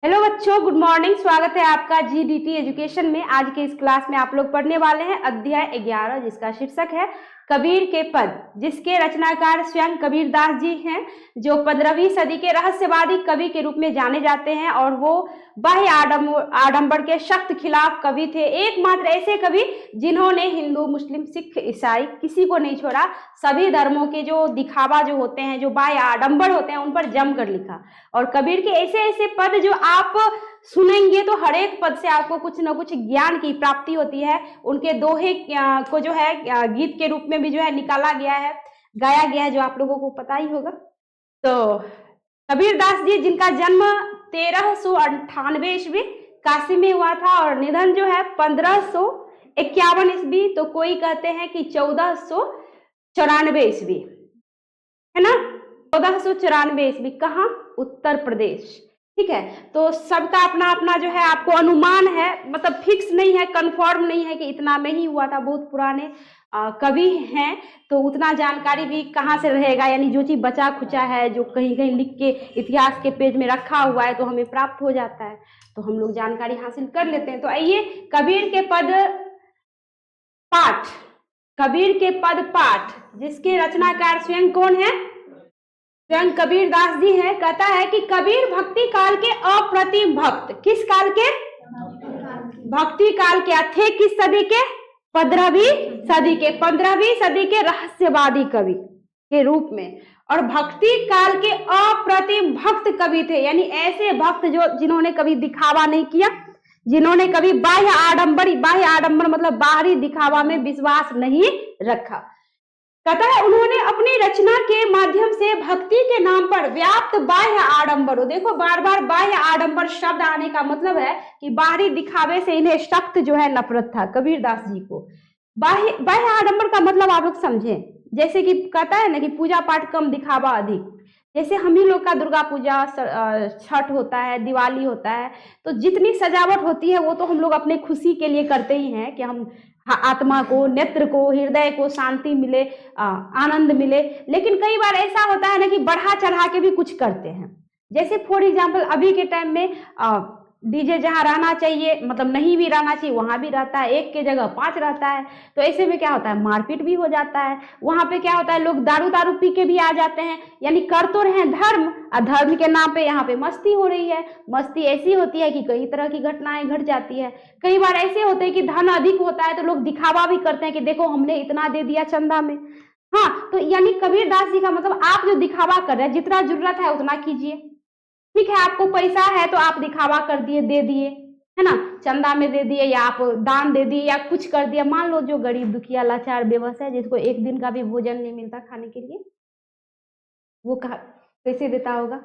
Hello बच्चों, good morning. स्वागत है आपका जीडीटी एजुकेशन में। आज के इस क्लास में आप लोग पढ़ने वाले हैं अध्याय 11, जिसका शीर्षक है कबीर के पद, जिसके रचनाकार स्वयं कबीरदास जी हैं, जो 15वीं सदी के रहस्यवादी कवि के रूप में जाने जाते हैं। और वो बाह्य आडंबर के सख्त खिलाफ कवि थे। एकमात्र ऐसे कवि जिन्होंने हिंदू, मुस्लिम, सिख, ईसाई किसी को नहीं छोड़ा। सभी धर्मों के जो दिखावा जो होते हैं, जो बाह्य आडंबर होते हैं, उन पर जमकर लिखा। और कबीर के ऐसे ऐसे पद जो आप सुनेंगे तो हर एक पद से आपको कुछ न कुछ ज्ञान की प्राप्ति होती है। उनके दोहे को जो है गीत के रूप में भी जो है निकाला गया है, गाया गया है, जो आप लोगों को पता ही होगा। तो कबीरदास जी, जिनका जन्म 1398 ईस्वी काशी में हुआ था और निधन जो है 1551 ईस्वी, तो कोई कहते हैं कि 1494 ईस्वी, है ना। 1494 ईस्वी कहाँ? उत्तर प्रदेश। ठीक है, तो सबका अपना अपना जो है आपको अनुमान है, मतलब फिक्स नहीं है, कंफर्म नहीं है कि इतना में ही हुआ था। बहुत पुराने कवि हैं, तो उतना जानकारी भी कहाँ से रहेगा। यानी जो चीज बचा खुचा है, जो कहीं कहीं लिख के इतिहास के पेज में रखा हुआ है, तो हमें प्राप्त हो जाता है, तो हम लोग जानकारी हासिल कर लेते हैं। तो आइए, कबीर के पद पाठ, कबीर के पद पाठ, जिसके रचनाकार स्वयं कौन है? स्वयं कबीरदास जी हैं। कहता है कि कबीर भक्ति काल के अप्रतिम भक्त। किस काल के? भक्ति काल के थे। किस सदी के? 15वीं सदी के। 15वीं सदी के रहस्यवादी कवि के रूप में। और भक्ति काल के अप्रतिम भक्त कवि थे, यानी ऐसे भक्त जो जिन्होंने कभी दिखावा नहीं किया, जिन्होंने कभी बाह्य आडंबर मतलब बाहरी दिखावा में विश्वास नहीं रखा। कहता है उन्होंने अपनी रचना के माध्यम से भक्ति के नाम पर व्याप्त बाह्य आडंबर, देखो बार बार बाह्य आडंबर शब्द आने का मतलब है कि बाहरी दिखावे से इन्हें सख्त जो है नफरत था कबीरदास जी को। बाह्य आडंबर का मतलब आप लोग समझें, जैसे कि कहता है ना कि पूजा पाठ कम, दिखावा अधिक। जैसे हम ही लोग का दुर्गा पूजा, छठ होता है, दिवाली होता है, तो जितनी सजावट होती है वो तो हम लोग अपने खुशी के लिए करते ही हैं कि हम आत्मा को, नेत्र को, हृदय को शांति मिले, आनंद मिले। लेकिन कई बार ऐसा होता है ना कि बढ़ा चढ़ा के भी कुछ करते हैं। जैसे फॉर एग्जाम्पल अभी के टाइम में डीजे जहां रहना चाहिए, मतलब नहीं भी रहना चाहिए, वहां भी रहता है, एक के जगह 5 रहता है। तो ऐसे में क्या होता है? मारपीट भी हो जाता है। वहां पे क्या होता है? लोग दारू पी के भी आ जाते हैं, यानी कर तो रहे हैं धर्म, और धर्म के नाम पे यहाँ पे मस्ती हो रही है। मस्ती ऐसी होती है कि कई तरह की घटनाएं घट जाती है। कई बार ऐसे होते हैं कि धन अधिक होता है तो लोग दिखावा भी करते हैं कि देखो हमने इतना दे दिया चंदा में। हाँ, तो यानी कबीरदास जी का मतलब आप जो दिखावा कर रहे हैं, जितना जरूरत है उतना कीजिए। ठीक है, आपको पैसा है तो आप दिखावा कर दिए, दे दिए, है ना, चंदा में दे दिए, या आप दान दे दिए, या कुछ कर दिया। मान लो जो गरीब, दुखिया, लाचार, बेबस है, जिसको एक दिन का भी भोजन नहीं मिलता खाने के लिए, वो कैसे देता होगा?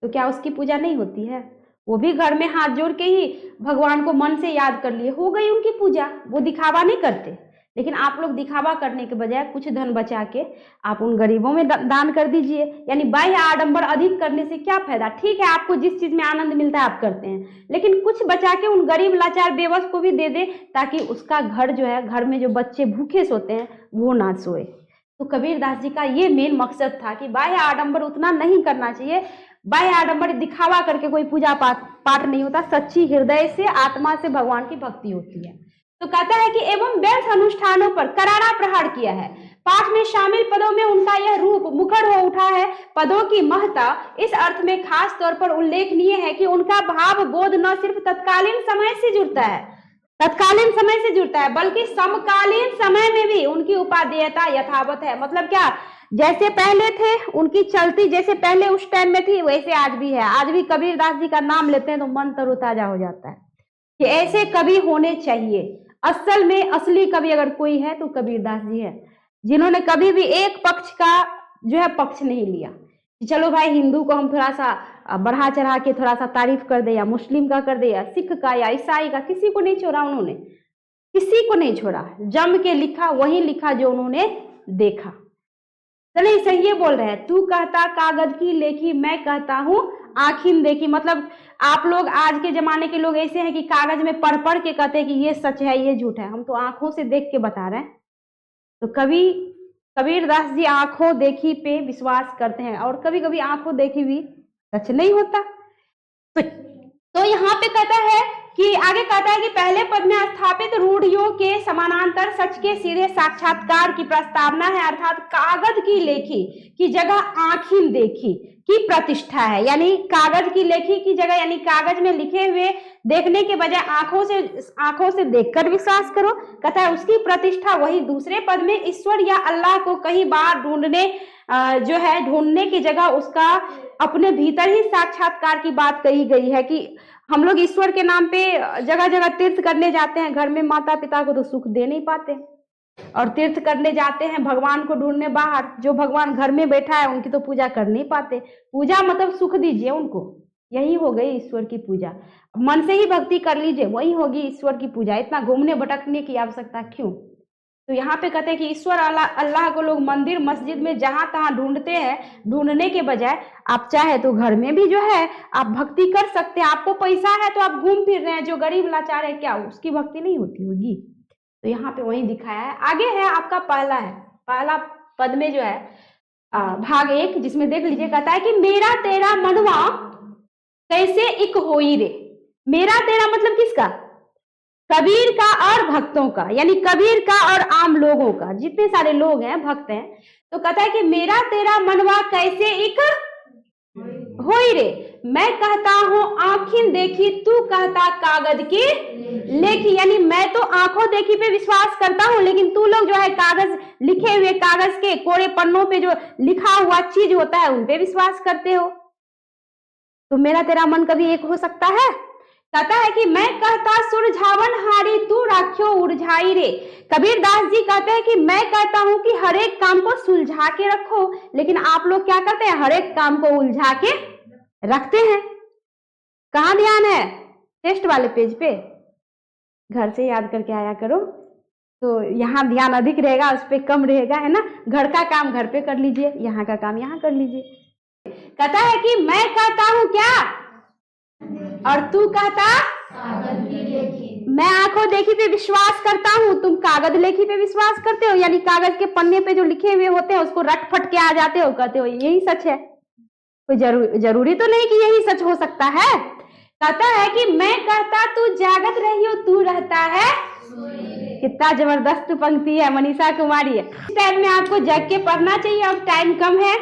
तो क्या उसकी पूजा नहीं होती है? वो भी घर में हाथ जोड़ के ही भगवान को मन से याद कर लिए, हो गई उनकी पूजा। वो दिखावा नहीं करते। लेकिन आप लोग दिखावा करने के बजाय कुछ धन बचा के आप उन गरीबों में दान कर दीजिए। यानी बाह्य आडंबर अधिक करने से क्या फायदा? ठीक है, आपको जिस चीज में आनंद मिलता है आप करते हैं, लेकिन कुछ बचा के उन गरीब, लाचार, बेबस को भी दे दे, ताकि उसका घर जो है, घर में जो बच्चे भूखे सोते हैं वो ना सोए। तो कबीरदास जी का ये मेन मकसद था कि बाह्य आडंबर उतना नहीं करना चाहिए। बाह्य आडंबर दिखावा करके कोई पूजा पाठ नहीं होता। सच्ची हृदय से, आत्मा से भगवान की भक्ति होती है। तो कहता है कि एवं व्यर्थ अनुष्ठानों पर करारा प्रहार किया है। पाठ में शामिल पदों में उनका यह रूप मुखर हो उठा है। पदों की महत्ता इस अर्थ में खास तौर पर उल्लेखनीय है कि उनका भाव बोध न सिर्फ तत्कालीन समय से जुड़ता है, बल्कि समकालीन समय में भी उनकी उपादेयता यथावत है। मतलब क्या? जैसे पहले थे उनकी चलती, जैसे पहले उस टाइम में थी, वैसे आज भी है। आज भी कबीरदास जी का नाम लेते हैं तो मन तरोताजा हो जाता है कि ऐसे कवि होने चाहिए। असल में असली कवि अगर कोई है तो कबीरदास जी है, जिन्होंने कभी भी एक पक्ष का जो है पक्ष नहीं लिया कि चलो भाई हिंदू को हम थोड़ा सा बढ़ा चढ़ा के थोड़ा सा तारीफ कर दे, या मुस्लिम का कर दे, या सिख का, या ईसाई का। किसी को नहीं छोड़ा उन्होंने, किसी को नहीं छोड़ा। जम के लिखा, वही लिखा जो उन्होंने देखा। तो नहीं, सही ये बोल रहे हैं, तू कहता कागज की लेखी, मैं कहता हूं आंखिन देखी। मतलब आप लोग, आज के जमाने के लोग ऐसे हैं कि कागज में पढ़ पढ़ के कहते हैं कि ये सच है, ये झूठ है। हम तो आंखों से देख के बता रहे हैं। तो कबीरदास जी आंखों देखी पे विश्वास करते हैं, और कभी कभी आंखों देखी भी सच नहीं होता। तो यहाँ पे कहता है कि आगे कहता है कि पहले पद में स्थापित रूढ़ियों के समानांतर सच के सीधे साक्षात्कार की प्रस्तावना है, अर्थात कागज की लेखी की जगह आंखिन देखी की प्रतिष्ठा है। यानी कागज की लेखी की जगह, यानी कागज में लिखे हुए देखने के बजाय आंखों से देखकर विश्वास करो। कहता है उसकी प्रतिष्ठा। वही दूसरे पद में ईश्वर या अल्लाह को कई बार ढूंढने की जगह उसका अपने भीतर ही साक्षात्कार की बात कही गई है कि हम लोग ईश्वर के नाम पे जगह जगह तीर्थ करने जाते हैं, घर में माता पिता को तो सुख दे नहीं पाते, और तीर्थ करने जाते हैं भगवान को ढूंढने बाहर, जो भगवान घर में बैठा है उनकी तो पूजा कर नहीं पाते। पूजा मतलब सुख दीजिए उनको, यही हो गई ईश्वर की पूजा। मन से ही भक्ति कर लीजिए, वही होगी ईश्वर की पूजा। इतना घूमने भटकने की आवश्यकता क्यों? तो यहाँ पे कहते हैं कि ईश्वर अल्लाह को लोग मंदिर मस्जिद में जहां तहां ढूंढते हैं, ढूंढने के बजाय आप चाहे तो घर में भी जो है आप भक्ति कर सकते हैं। आपको पैसा है तो आप घूम फिर रहे हैं, जो गरीब लाचार है क्या उसकी भक्ति नहीं होती होगी? तो यहाँ पे वही दिखाया है। आगे है आपका पहला पद में जो है भाग 1, जिसमें देख लीजिए, कहता है कि मेरा तेरा मनवा कैसे एक होई रे। मेरा तेरा मतलब किसका? कबीर का और भक्तों का, यानी कबीर का और आम लोगों का, जितने सारे लोग हैं भक्त हैं। तो कहता है कि मेरा तेरा मनवा कैसे एक होई रे। मैं कहता हूं आंखिन देखी, तू कहता कागज की लेखी। यानी मैं तो आंखों देखी पे विश्वास करता हूं, लेकिन तू लोग जो है कागज लिखे हुए, कागज के कोरे पन्नों पे जो लिखा हुआ चीज होता है उन पे विश्वास करते हो। तो मेरा तेरा मन कभी एक हो सकता है? कहता है कि मैं कहता सुरझावन हारी, तू राख्यो उलझाई रे। कबीर दास जी कहते हैं कि मैं कहता हूं कि हर एक काम को सुलझा के रखो, लेकिन आप लोग क्या करते हैं? हर एक काम को उलझा के रखते हैं। कहाँ ध्यान है? टेस्ट वाले पेज पे। घर से याद करके आया करो, तो यहाँ ध्यान अधिक रहेगा, उस पर कम रहेगा, है ना। घर का काम घर पे कर लीजिए, यहाँ का काम यहाँ कर लीजिए। कहता है कि मैं कहता हूं क्या और तू कहता कागज की लेखी। मैं आंखों देखी पे विश्वास करता हूं, तुम कागज लेखी पे विश्वास करते हो। यानी कागज के पन्ने पे जो लिखे हुए होते हैं उसको रट फट के आ जाते हो, कहते हो यही सच है। कोई जरूरी तो नहीं कि यही सच हो सकता है। कहता है कि मैं कहता तू जागत रही हो, तू रहता है। कितना जबरदस्त पंक्ति है, मनीषा कुमारी है। इस टाइम में आपको जग के पढ़ना चाहिए, अब टाइम कम है।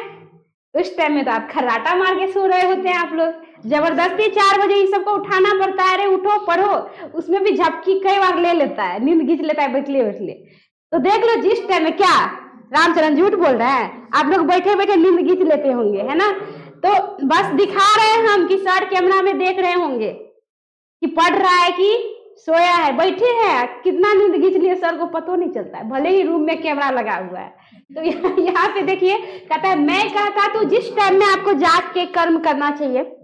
उस टाइम में तो आप खर्राटा मार के सो रहे होते हैं आप लोग। जबरदस्ती 4 बजे ये सबको उठाना पड़ता है, अरे उठो पढ़ो। उसमें भी झपकी कई बार ले लेता है, नींद खींच लेता है बैठले। तो देख लो जिस टाइम में, क्या रामचरण झूठ बोल रहे हैं? आप लोग बैठे बैठे नींद खींच लेते होंगे, है ना। तो बस दिखा रहे हैं हम कि सर कैमरा में देख रहे होंगे कि पढ़ रहा है कि सोया है, बैठे हैं, कितना नींद खींच लिए सर को पता नहीं चलता है, भले ही रूम में कैमरा लगा हुआ है। तो यहाँ पे देखिए, कहता है मैं कहता तो जिस टाइम में आपको जाग के कर्म करना चाहिए,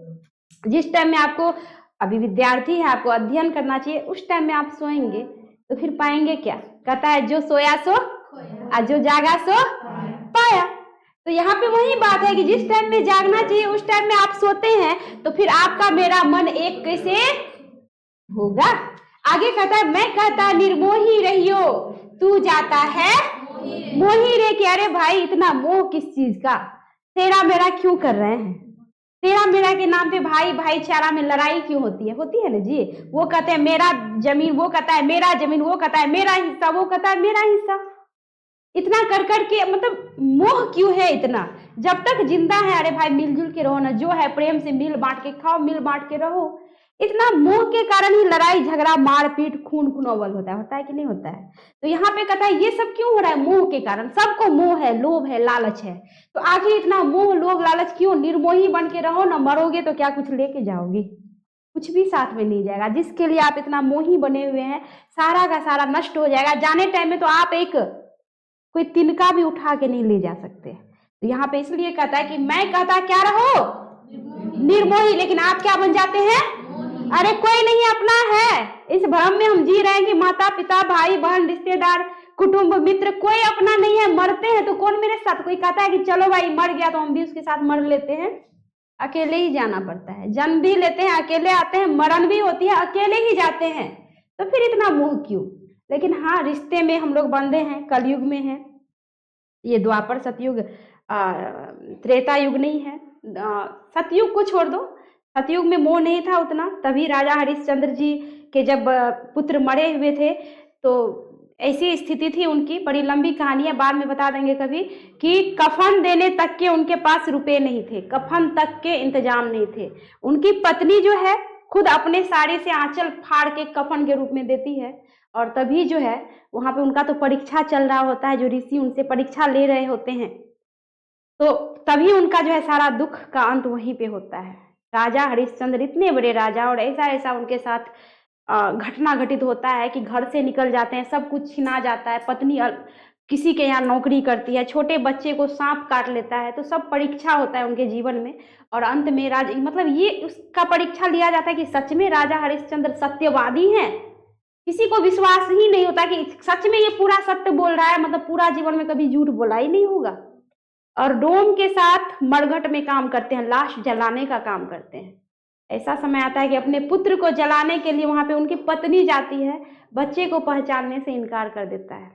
जिस टाइम में आपको, अभी विद्यार्थी है आपको अध्ययन करना चाहिए, उस टाइम में आप सोएंगे तो फिर पाएंगे क्या? कहता है जो सोया सो और जो जागा सो पाया। तो यहाँ पे वही बात है कि जिस टाइम में जागना चाहिए उस टाइम में आप सोते हैं, तो फिर आपका मेरा मन एक कैसे होगा? आगे कहता है मैं कहता निर्मोही रहियो, तू जाता है मोही रे। कि अरे भाई इतना मोह किस चीज का? तेरा मेरा क्यों कर रहे हैं? तेरा मेरा के नाम पे भाईचारा में लड़ाई क्यों होती है ना जी। वो कहते हैं मेरा जमीन, वो कहता है मेरा जमीन, वो कहता है मेरा हिस्सा, वो कहता है मेरा हिस्सा। इतना कर के मतलब मोह क्यों है इतना? जब तक जिंदा है अरे भाई मिलजुल के रहो ना, जो है प्रेम से मिल बांट के खाओ, मिल बांट के रहो। इतना मोह के कारण ही लड़ाई झगड़ा मारपीट खून खुनौवल होता है कि नहीं होता है? तो यहाँ पे कहता है ये सब क्यों हो रहा है? मोह के कारण। सबको मोह है, लोभ है, लालच है। तो आखिर इतना मोह लोभ लालच क्यों? निर्मोही बन के रहो ना, मरोगे तो क्या कुछ लेके जाओगे? कुछ भी साथ में नहीं जाएगा। जिसके लिए आप इतना मोही बने हुए हैं सारा का सारा नष्ट हो जाएगा। जाने टाइम में तो आप एक कोई तिनका भी उठा के नहीं ले जा सकते। तो यहाँ पे इसलिए कहता है कि मैं कहता क्या रहो निर्मोही, लेकिन आप क्या बन जाते हैं? अरे कोई नहीं अपना है। इस भ्रम में हम जी रहे हैं कि माता पिता भाई बहन रिश्तेदार कुटुंब मित्र कोई अपना नहीं है। मरते हैं तो कौन मेरे साथ? कोई कहता है कि चलो भाई मर गया तो हम भी उसके साथ मर लेते हैं। अकेले ही जाना पड़ता है। जन्म भी लेते हैं अकेले आते हैं, मरण भी होती है अकेले ही जाते हैं। तो फिर इतना मोह क्यों? लेकिन हाँ, रिश्ते में हम लोग बंधे हैं, कलयुग में हैं। ये द्वापर सतयुग त्रेता युग नहीं है। सतयुग को छोड़ दो, सतयुग में मोह नहीं था उतना, तभी राजा हरिश्चंद्र जी के जब पुत्र मरे हुए थे तो ऐसी स्थिति थी उनकी। बड़ी लंबी कहानी है, बाद में बता देंगे कभी, कि कफन देने तक के उनके पास रुपए नहीं थे, कफन तक के इंतजाम नहीं थे। उनकी पत्नी जो है खुद अपने साड़ी से आंचल फाड़ के कफन के रूप में देती है, और तभी जो है वहां पे उनका तो परीक्षा चल रहा होता है, जो ऋषि उनसे परीक्षा ले रहे होते हैं, तो तभी उनका जो है सारा दुख का अंत वहीं पे होता है। राजा हरिश्चंद्र इतने बड़े राजा, और ऐसा ऐसा उनके साथ घटना घटित होता है कि घर से निकल जाते हैं, सब कुछ छिना जाता है, पत्नी किसी के यहाँ नौकरी करती है, छोटे बच्चे को सांप काट लेता है, तो सब परीक्षा होता है उनके जीवन में। और अंत में राजा, मतलब ये उसका परीक्षा लिया जाता है कि सच में राजा हरिश्चंद्र सत्यवादी हैं। किसी को विश्वास ही नहीं होता कि सच में ये पूरा सत्य बोल रहा है, मतलब पूरा जीवन में कभी झूठ बोला ही नहीं होगा। और डोम के साथ मरघट में काम करते हैं, लाश जलाने का काम करते हैं। ऐसा समय आता है कि अपने पुत्र को जलाने के लिए वहां पे उनकी पत्नी जाती है, बच्चे को पहचानने से इनकार कर देता है।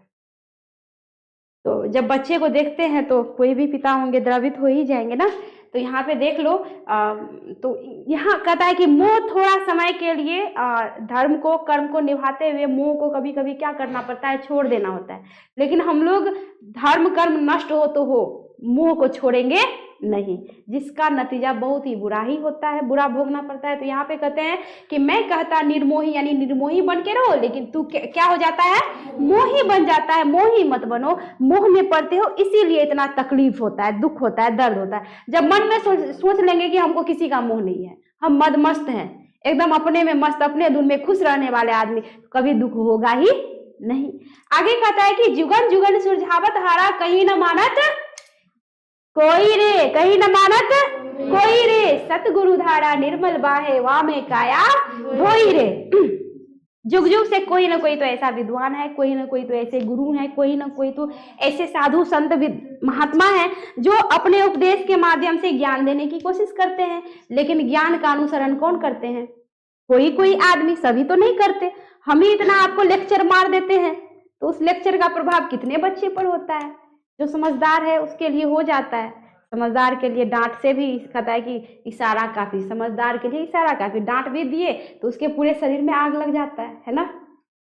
तो जब बच्चे को देखते हैं तो कोई भी पिता होंगे द्रवित हो ही जाएंगे ना। तो यहाँ पे देख लो, तो यहाँ कहता है कि मोह थोड़ा समय के लिए धर्म को कर्म को निभाते हुए मोह को कभी कभी क्या करना पड़ता है, छोड़ देना होता है। लेकिन हम लोग धर्म कर्म नष्ट हो तो हो, मोह को छोड़ेंगे नहीं, जिसका नतीजा बहुत ही बुरा ही होता है, बुरा भोगना पड़ता है। तो यहाँ पे कहते हैं कि मैं कहता निर्मोही, यानी निर्मोही बन के रहो, लेकिन तू क्या हो जाता है, मोही बन जाता है। मोही मत बनो, मोह में पड़ते हो इसीलिए इतना तकलीफ होता है, दुख होता है, दर्द होता है। जब मन में सोच लेंगे कि हमको किसी का मोह नहीं है, हम मदमस्त हैं, एकदम अपने में मस्त, अपने धुन में खुश रहने वाले आदमी, कभी दुख होगा ही नहीं। आगे कहता है कि जुगन जुगन सुरझावत हारा, कहीं न मानत कोई रे, कहीं न मानत कोई रे, सतगुरु धारा निर्मल बाहे, वामे काया धोई रे। जुग जुग से कोई ना कोई तो ऐसा विद्वान है, कोई ना कोई तो ऐसे गुरु है, कोई ना कोई तो ऐसे साधु संत महात्मा है जो अपने उपदेश के माध्यम से ज्ञान देने की कोशिश करते हैं। लेकिन ज्ञान का अनुसरण कौन करते हैं, कोई कोई आदमी, सभी तो नहीं करते। हम ही इतना आपको लेक्चर मार देते हैं, तो उस लेक्चर का प्रभाव कितने बच्चे पर होता है। जो समझदार है उसके लिए हो जाता है, समझदार के लिए डांट से भी कहता है कि इशारा काफी, समझदार के लिए इशारा काफी। डांट भी दिए तो उसके पूरे शरीर में आग लग जाता है ना,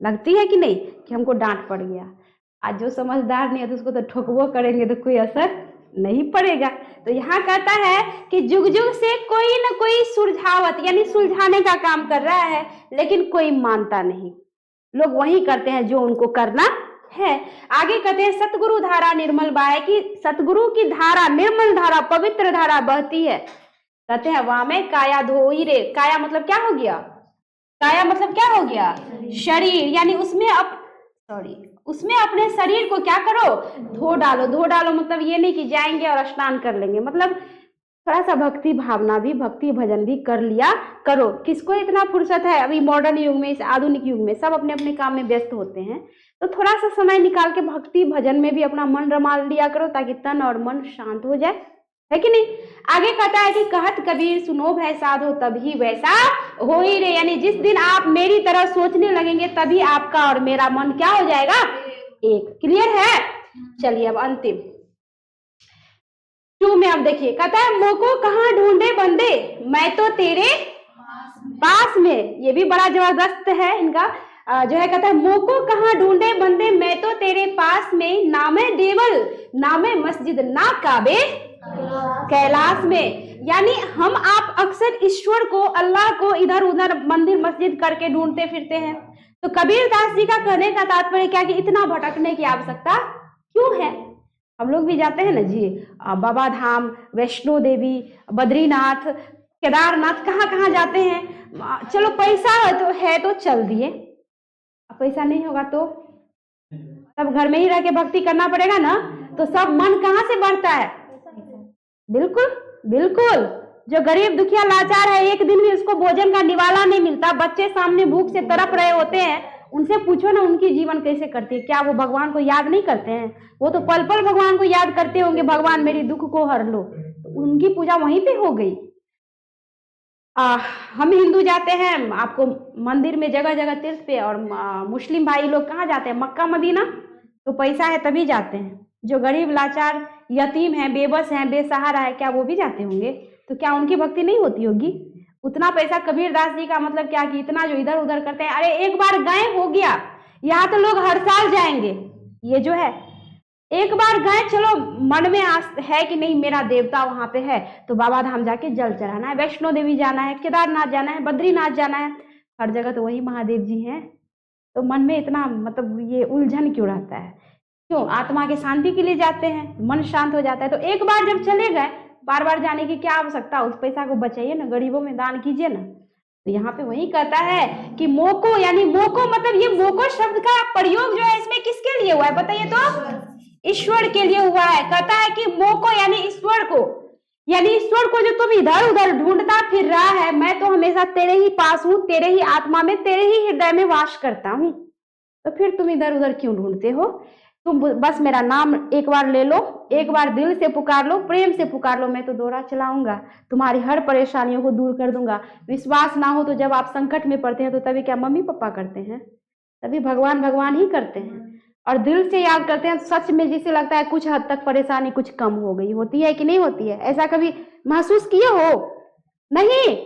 लगती है कि नहीं, कि हमको डांट पड़ गया। आज जो समझदार नहीं है तो उसको तो ठोकबो करेंगे तो कोई असर नहीं पड़ेगा। तो यहाँ कहता है कि जुग जुग से कोई न कोई सुलझावत, यानी सुलझाने का काम कर रहा है, लेकिन कोई मानता नहीं। लोग वही करते हैं जो उनको करना है। आगे कहते हैं सतगुरु धारा निर्मल बाहे, कि सतगुरु की धारा, निर्मल धारा, पवित्र धारा बहती है। कहते हैं वामे काया धोई रे। काया मतलब क्या हो गया, काया मतलब क्या हो गया, शरीर, यानी उसमें उसमें अपने शरीर को क्या करो, धो डालो। धो डालो मतलब ये नहीं कि जाएंगे और स्नान कर लेंगे, मतलब थोड़ा सा भक्ति भावना भी, भक्ति भजन भी कर लिया करो। किसको इतना फुर्सत है, अभी मॉडर्न युग में, इस आधुनिक युग में सब अपने अपने काम में व्यस्त होते हैं, तो थोड़ा सा समय निकाल के भक्ति भजन में भी अपना मन रमा लिया करो, ताकि तन और मन शांत हो जाए, है कि नहीं। आगे कहता है कि कहत कबीर सुनो भय साधो, तभी वैसा हो ही रे, यानी जिस दिन आप मेरी तरह सोचने लगेंगे तभी आपका और मेरा मन क्या हो जाएगा, एक। क्लियर है। चलिए अब अंतिम 2 में अब देखिए, कहता है मोको कहाँ ढूंढे बंदे, मैं तो तेरे पास में। ये भी बड़ा जबरदस्त है इनका, जो है कहता है मोको कहाँ ढूंढे बंदे, मैं तो तेरे पास में। नामे देवल नामे मस्जिद, ना काबे कैलाश में। यानी हम आप अक्सर ईश्वर को, अल्लाह को इधर उधर मंदिर मस्जिद करके ढूंढते फिरते हैं। तो कबीर दास जी का कहने का तात्पर्य क्या कि इतना भटकने की आवश्यकता क्यों है। हम लोग भी जाते हैं ना जी, बाबा धाम, वैष्णो देवी, बद्रीनाथ, केदारनाथ, कहाँ कहाँ जाते हैं। चलो पैसा है तो चल दिए, पैसा नहीं होगा तो सब घर में ही रह के भक्ति करना पड़ेगा ना। तो सब मन कहाँ से बढ़ता है, बिल्कुल बिल्कुल। जो गरीब दुखिया लाचार है, एक दिन भी उसको भोजन का निवाला नहीं मिलता, बच्चे सामने भूख से तड़प रहे होते हैं, उनसे पूछो ना उनकी जीवन कैसे करती है। क्या वो भगवान को याद नहीं करते हैं, वो तो पल पल भगवान को याद करते होंगे, भगवान मेरी दुख को हर लो। तो उनकी पूजा वहीं पे हो गई। हम हिंदू जाते हैं आपको मंदिर में जगह जगह तीर्थ पे, और मुस्लिम भाई लोग कहाँ जाते हैं, मक्का मदीना। तो पैसा है तभी जाते हैं। जो गरीब लाचार यतीम है, बेबस है, बेसहारा है, क्या वो भी जाते होंगे। तो क्या उनकी भक्ति नहीं होती होगी, उतना पैसा कबीरदास जी का मतलब क्या कि इतना जो इधर उधर करते हैं। अरे एक बार गए हो गया, यहाँ तो लोग हर साल जाएंगे। ये जो है एक बार गए, चलो मन में आस है कि नहीं मेरा देवता वहां पे है तो बाबा धाम जाके जल चढ़ाना है, वैष्णो देवी जाना है, केदारनाथ जाना है, बद्रीनाथ जाना है, हर जगह तो वही महादेव जी हैं। तो मन में इतना मतलब ये उलझन क्यों रहता है? क्यों? आत्मा के शांति के लिए जाते हैं, मन शांत हो जाता है। तो एक बार जब चले गए, बार बार जाने की क्या आवश्यकता? उस पैसा को बचाइए ना, गरीबों में दान कीजिए ना। तो यहाँ पे वही कहता है कि मोको, यानी मोको मतलब ये मोको शब्द का प्रयोग जो है इसमें किसके लिए हुआ है बताइए तो? ईश्वर के लिए हुआ है। कहता है कि मोको यानी ईश्वर को, यानी ईश्वर को जो तुम इधर उधर ढूंढता फिर रहा है, मैं तो हमेशा तेरे ही पास हूं, तेरे ही आत्मा में, तेरे ही हृदय में वास करता हूं। तो फिर तुम इधर उधर क्यों ढूंढते हो? तुम बस मेरा नाम एक बार ले लो, एक बार दिल से पुकार लो, प्रेम से पुकार लो, मैं तो दोहरा चलाऊंगा, तुम्हारी हर परेशानियों को दूर कर दूंगा। विश्वास ना हो तो जब आप संकट में पड़ते हैं तो तभी क्या मम्मी पापा करते हैं? तभी भगवान भगवान ही करते हैं और दिल से याद करते हैं। सच में जिसे लगता है कुछ हद तक परेशानी कुछ कम हो गई, होती है कि नहीं होती है? ऐसा कभी महसूस किए हो? नहीं,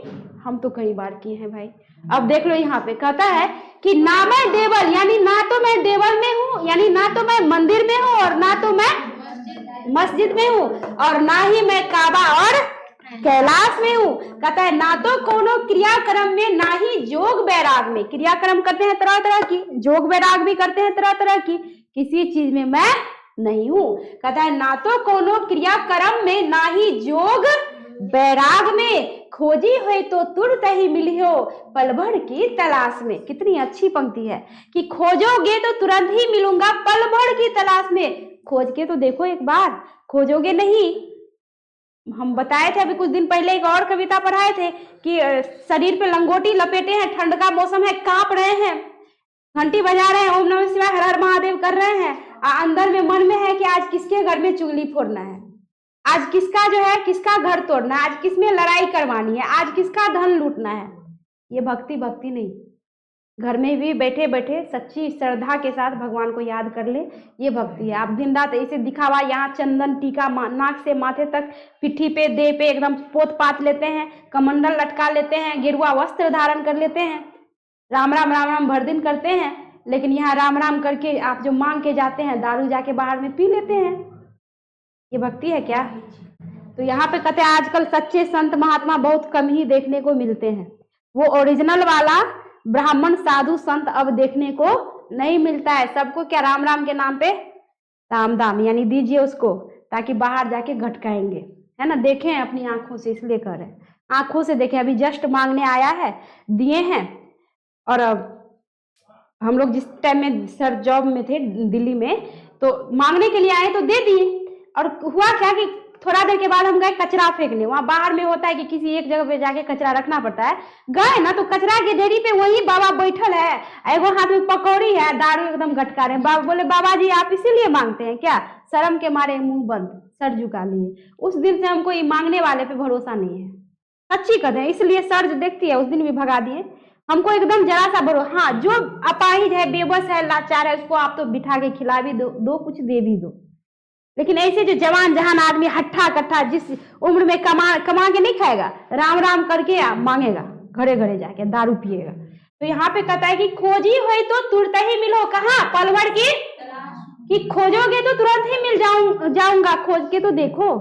हम तो कई बार किए हैं भाई। अब देख लो यहाँ पे कहता है कि ना मैं देवल, यानी ना तो मैं देवल में हूँ, यानी ना तो मैं मंदिर में हूँ और ना तो मैं मस्जिद में हूँ और ना ही मैं काबा और कैलाश में हूँ। कहता है ना तो कोनो क्रियाक्रम में, ना ही जोग बैराग में। क्रियाक्रम करते हैं तरह तरह की, जोग बैराग भी करते हैं तरह तरह की, किसी चीज में मैं नहीं हूँ। कहता है ना तो कोनो क्रियाक्रम में, ना ही जोग बैराग में, खोजी हुई तो तुरंत ही मिलियो पल भर की तलाश में। कितनी अच्छी पंक्ति है कि खोजोगे तो तुरंत ही मिलूंगा पल भर की तलाश में। खोज के तो देखो एक बार, खोजोगे नहीं। हम बताए थे अभी कुछ दिन पहले, एक और कविता पढ़ाए थे कि शरीर पे लंगोटी लपेटे हैं, ठंड का मौसम है, कांप रहे हैं, घंटी बजा रहे हैं, ओम नमः शिवाय हर हर महादेव कर रहे हैं, अंदर में मन में है कि आज किसके घर में चुगली फोड़ना है, आज किसका जो है किसका घर तोड़ना है, आज किसमें लड़ाई करवानी है, आज किसका धन लूटना है। ये भक्ति भक्ति नहीं। घर में भी बैठे बैठे सच्ची श्रद्धा के साथ भगवान को याद कर ले, ये भक्ति है। आप दिन रात ऐसे दिखावा, यहाँ चंदन टीका नाक से माथे तक, पिट्ठी पे देह पे एकदम पोत पात लेते हैं, कमंडल लटका लेते हैं, गेरुआ वस्त्र धारण कर लेते हैं, राम राम भर दिन करते हैं, लेकिन यहाँ राम राम करके आप जो मांग के जाते हैं, दारू जाके बाहर में पी लेते हैं। ये भक्ति है क्या? तो यहाँ पे कहते हैं आजकल सच्चे संत महात्मा बहुत कम ही देखने को मिलते हैं। वो ओरिजिनल वाला ब्राह्मण साधु संत अब देखने को नहीं मिलता है। सबको क्या राम राम के नाम पे राम दाम, यानी दीजिए उसको, ताकि बाहर जाके घटकाएंगे, है ना। देखें अपनी आंखों से, इसलिए कर रहे हैं, आंखों से देखें। अभी जस्ट मांगने आया है, दिए हैं। और हम लोग जिस टाइम में सर जॉब में थे दिल्ली में, तो मांगने के लिए आए तो दे दिए। और हुआ क्या कि थोड़ा देर के बाद हम गए कचरा फेंकने। वहां बाहर में होता है कि किसी एक जगह पे जाके कचरा रखना पड़ता है। गए ना तो कचरा की ढेरी पे वही बाबा बैठल है, एगो हाथ में पकौड़ी है, दारू एकदम घटका रहे हैं। बाबा बोले बाबा जी आप इसीलिए मांगते हैं क्या? शर्म के मारे मुंह बंद, सर झुका लिए। उस दिन से हमको ये मांगने वाले पे भरोसा नहीं है, सच्ची कहते हैं। इसलिए सर जो देखती है उस दिन भी भगा दिए हमको, एकदम जरा सा भरोसा। हाँ, जो अपाहिज है, बेबस है, लाचार है, उसको आप तो बिठा के खिला भी दो कुछ दे भी दो। लेकिन ऐसे जो जवान जहान आदमी हट्ठा कट्ठा जिस उम्र में कमा के नहीं खाएगा, राम राम करके मांगेगा, घरे घरे जाके दारू पिएगा। तो यहाँ पे कहता है कि खोजी हुई तो तुरंत ही मिलो। कहाँ? पल भर की कि खोजोगे तो तुरंत ही मिल जाऊंगा। खोज के तो देखो,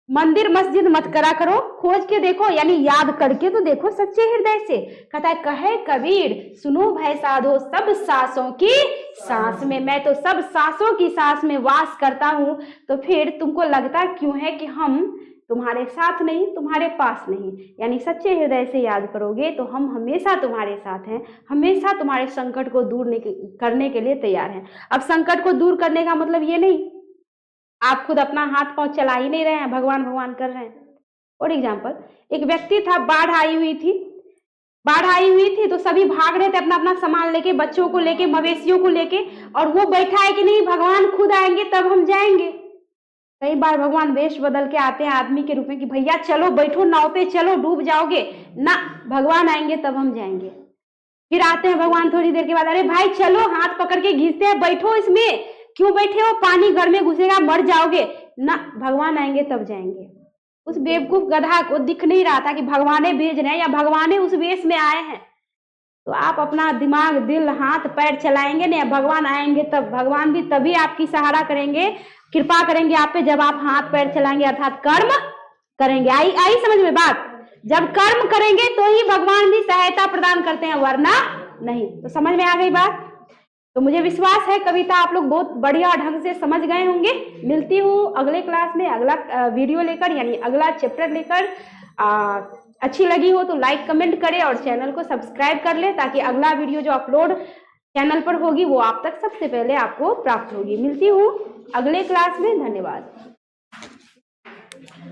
मंदिर मस्जिद मत करा करो, खोज के देखो, यानी याद करके तो देखो सच्चे हृदय से। कहता है कहे कबीर सुनो भाई साधो सब सांसों की सांस में, मैं तो सब सांसों की सांस में वास करता हूं। तो फिर तुमको लगता क्यों है कि हम तुम्हारे साथ नहीं, तुम्हारे पास नहीं? यानी सच्चे हृदय से याद करोगे तो हम हमेशा तुम्हारे साथ हैं, हमेशा तुम्हारे संकट को दूर करने के लिए तैयार हैं। अब संकट को दूर करने का मतलब ये नहीं आप खुद अपना हाथ पांव चला ही नहीं रहे हैं, भगवान भगवान कर रहे हैं। फॉर एग्जाम्पल, एक व्यक्ति था, बाढ़ आई हुई थी तो सभी भाग रहे थे अपना अपना सामान लेके, बच्चों को लेके, मवेशियों को लेके, और वो बैठा है कि नहीं भगवान खुद आएंगे तब हम जाएंगे। कई बार भगवान वेश बदल के आते हैं आदमी के रूप में कि भैया चलो बैठो नाव पे, चलो डूब जाओगे ना, भगवान आएंगे तब हम जाएंगे। फिर आते हैं भगवान थोड़ी देर के बाद, अरे भाई चलो, हाथ पकड़ के घींचते हैं, बैठो इसमें, क्यों बैठे हो, पानी घर में घुसेगा मर जाओगे ना, भगवान आएंगे तब जाएंगे। उस बेवकूफ गधा को दिख नहीं रहा था कि भगवाने भेज रहे हैं या भगवाने उस वेश में आए हैं। तो आप अपना दिमाग, दिल, हाथ पैर चलाएंगे ना, भगवान आएंगे तब। भगवान भी तभी आपकी सहारा करेंगे, कृपा करेंगे आप पे, जब आप हाथ पैर चलाएंगे अर्थात कर्म करेंगे। आई समझ में बात? जब कर्म करेंगे तो ही भगवान भी सहायता प्रदान करते हैं, वरना नहीं। तो समझ में आ गई बात? तो मुझे विश्वास है कविता आप लोग बहुत बढ़िया ढंग से समझ गए होंगे। मिलती हूँ अगले क्लास में अगला वीडियो लेकर, यानी अगला चैप्टर लेकर। अच्छी लगी हो तो लाइक कमेंट करें और चैनल को सब्सक्राइब कर ले, ताकि अगला वीडियो जो अपलोड चैनल पर होगी वो आप तक सबसे पहले आपको प्राप्त होगी। मिलती हूँ अगले क्लास में। धन्यवाद।